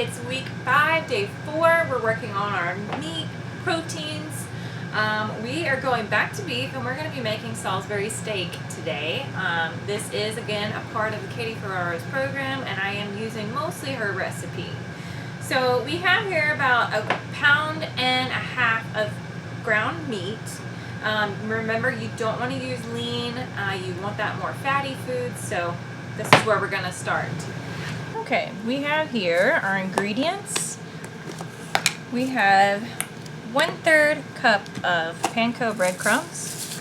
It's week 5, day 4. We're working on our meat proteins. We are going back to beef, and we're going to be making Salisbury steak today. This is, again, a part of the Katie Ferraro's program, and I am using mostly her recipe. So we have here about 1.5 pounds of ground meat. Remember, you don't want to use lean. You want that more fatty food, so this is where we're going to start. Okay, we have here our ingredients. We have 1/3 cup of panko breadcrumbs,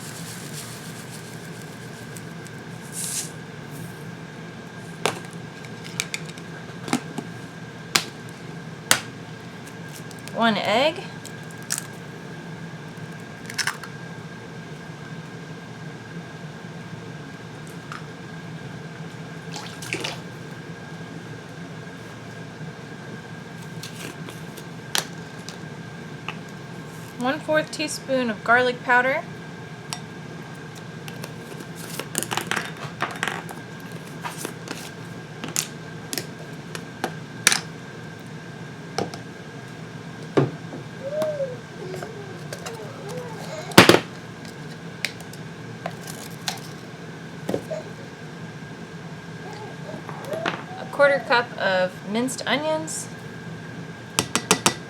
one egg, one-4 teaspoon of garlic powder, a 1/4 cup of minced onions.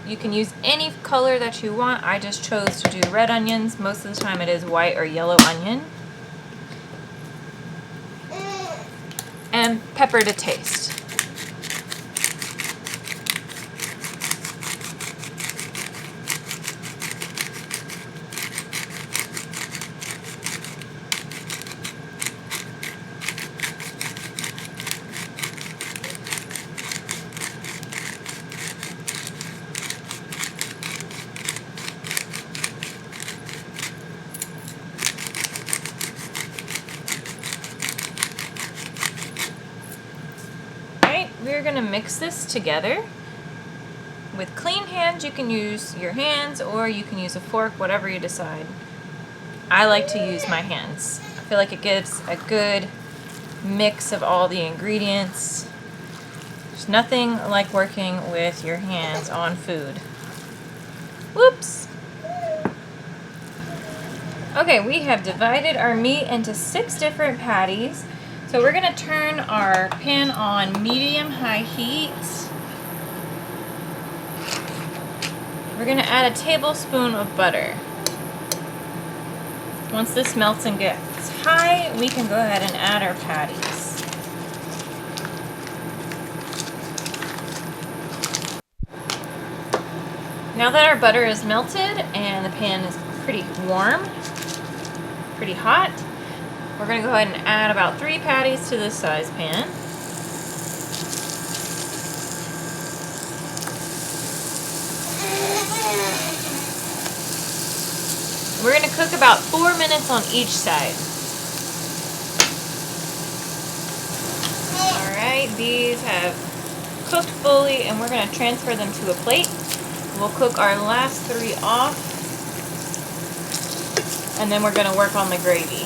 You can use any color that you want. I just chose to do red onions. Most of the time it is white or yellow onion. And pepper to taste. We're going to mix this together. With clean hands, you can use your hands or you can use a fork, whatever you decide. I like to use my hands. I feel like it gives a good mix of all the ingredients. There's nothing like working with your hands on food. Whoops! Okay, we have divided our meat into 6 different patties. So we're going to turn our pan on medium-high heat. We're going to add a tablespoon of butter. Once this melts and gets high, we can go ahead and add our patties. Now that our butter is melted and the pan is pretty warm, pretty hot, we're going to go ahead and add about 3 patties to this size pan. We're going to cook about 4 minutes on each side. Alright, these have cooked fully and we're going to transfer them to a plate. We'll cook our last 3 off and then we're going to work on the gravy.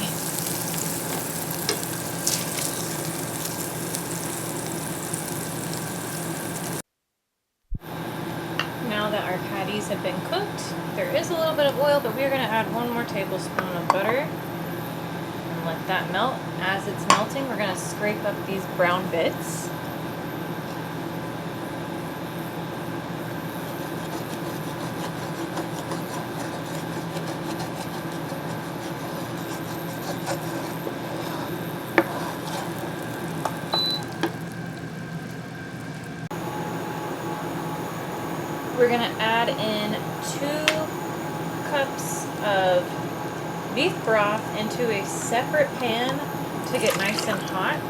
Now that our patties have been cooked, there is a little bit of oil, but we're going to add 1 more tablespoon of butter and let that melt. As it's melting, we're going to scrape up these brown bits. We're going to add in 2 cups of beef broth into a separate pan to get nice and hot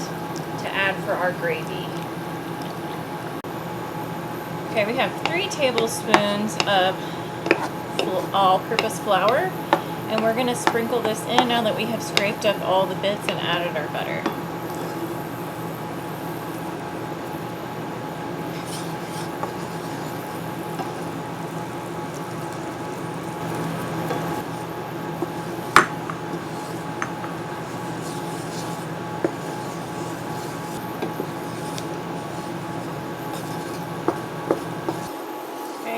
to add for our gravy. Okay, we have 3 tablespoons of all-purpose flour, and we're going to sprinkle this in now that we have scraped up all the bits and added our butter.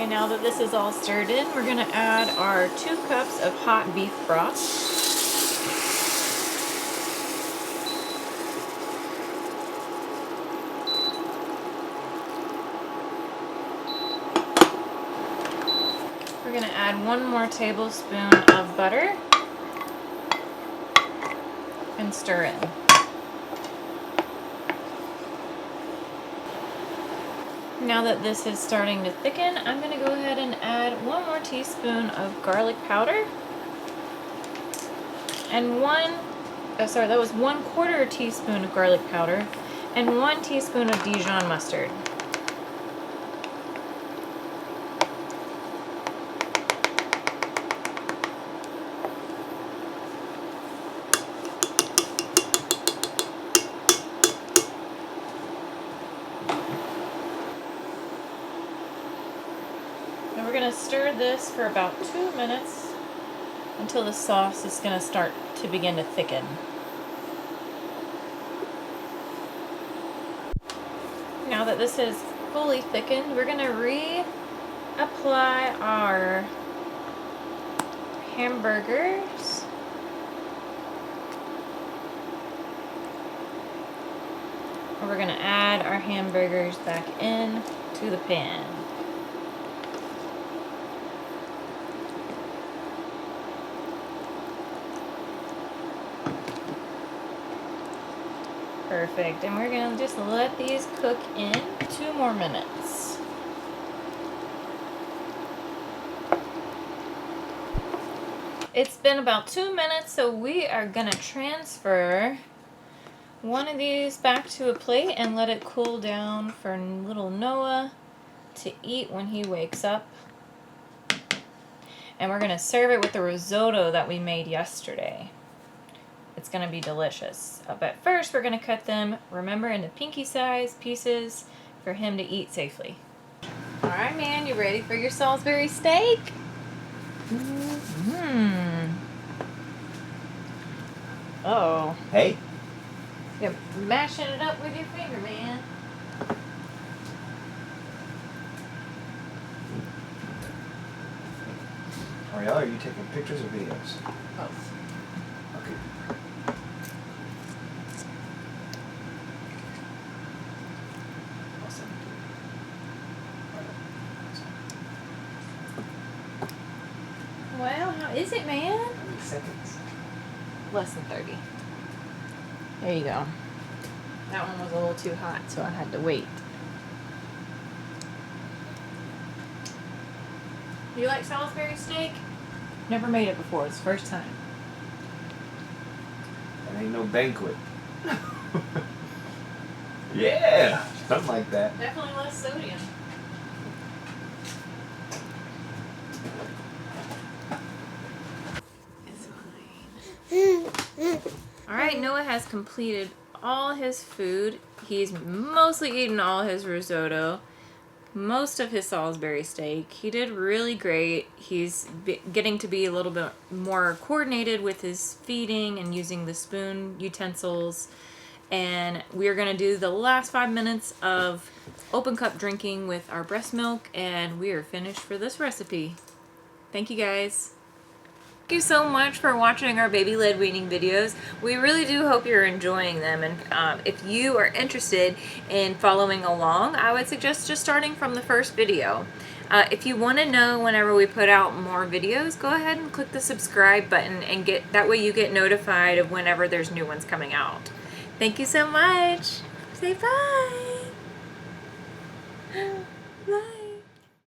Okay, now that this is all stirred in, we're going to add our 2 cups of hot beef broth. We're going to add 1 more tablespoon of butter and stir in. Now that this is starting to thicken, I'm going to go ahead and add 1 more teaspoon of garlic powder and 1/4 teaspoon of garlic powder and 1 teaspoon of Dijon mustard. And we're going to stir this for about 2 minutes until the sauce is going to start to begin to thicken. Now that this is fully thickened, we're going to reapply our hamburgers. And we're going to add our hamburgers back in to the pan. Perfect, and we're going to just let these cook in 2 more minutes. It's been about 2 minutes, so we are going to transfer one of these back to a plate and let it cool down for little Noah to eat when he wakes up. And we're going to serve it with the risotto that we made yesterday. It's going to be delicious. But first, we're going to cut them, remember, into pinky-sized pieces for him to eat safely. All right, man, you ready for your Salisbury steak? Uh-oh. Hey. You're mashing it up with your finger, man. Ariella, are you taking pictures or videos? Both. Okay. I'll send it to you. Well, how is it, man? How many seconds? Less than 30. There you go. That one was a little too hot, so I had to wait. You like Salisbury steak? Never made it before. It's the first time. That ain't no banquet. Yeah, something like that. Definitely less sodium. Alright, Noah has completed all his food. He's mostly eaten all his risotto, most of his Salisbury steak. He did really great. He's getting to be a little bit more coordinated with his feeding and using the spoon utensils. And we are going to do the last 5 minutes of open cup drinking with our breast milk, and we are finished for this recipe. Thank you guys. Thank you so much for watching our baby-led weaning videos. We really do hope you're enjoying them, and if you are interested in following along, I would suggest just starting from the first video. If you want to know whenever we put out more videos, go ahead and click the subscribe button, and that way you get notified of whenever there's new ones coming out. Thank you so much. Say bye. Bye.